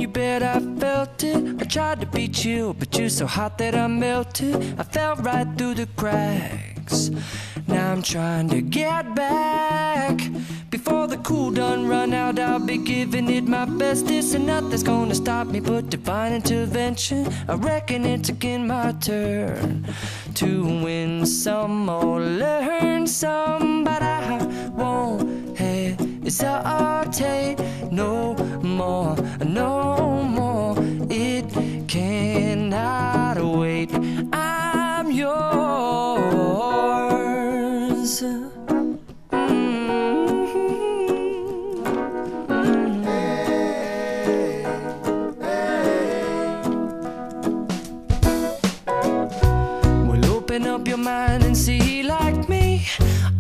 you bet I felt it. I tried to be chill, but you're so hot that I melted. I fell right through the cracks. Now I'm trying to get back. Before the cool done run out, I'll be giving it my bestest, and nothing's gonna stop me but divine intervention. I reckon it's again my turn to win some or learn some, but I won't hesitate no more, no more. It cannot wait. I'm yours. Open up your mind and see like me.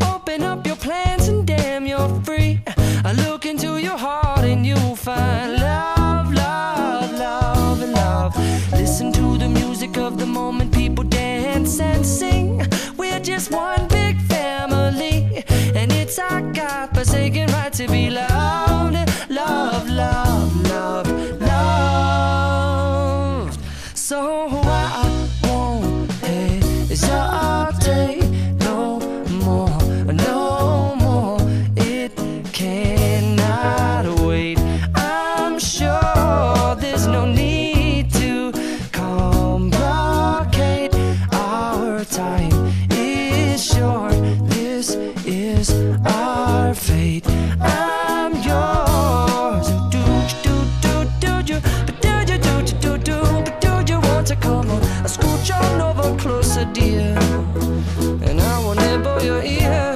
Open up your plans and damn, you're free. I look into your heart and you'll find love, love, love, and love. Listen to the music of the moment, people dance and sing. We're just one big family, and it's our God-forsaken right to be loved. Love, love, love, loved. So I won't hesitate no more, no more. It cannot wait. I'm sure there's no need to complicate. Our time is short. This is our fate. I'm yours. Do you, but do you, but do you want to come on? I scooch on over closer, dear, and I will nibble your ear.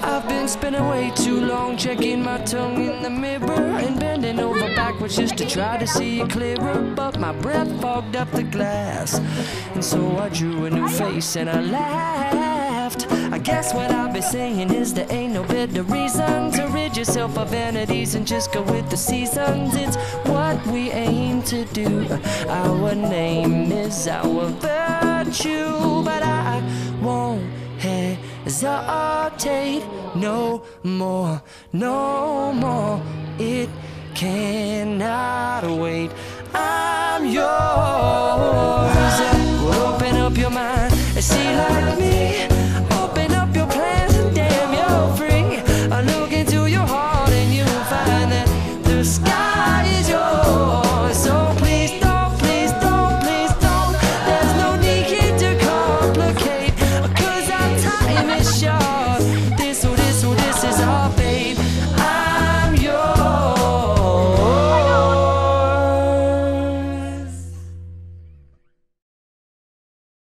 I've been spending way too long checking my tongue in the mirror and bending over backwards just to try to see it clearer, but my breath fogged up the glass, and so I drew a new face and I laughed. I guess what I've been saying is there ain't no better reason to rid yourself of vanities and just go with the seasons. It's what we aim to do. Our name is our virtue, but I won't hesitate no more, no more. It cannot wait. I'm yours.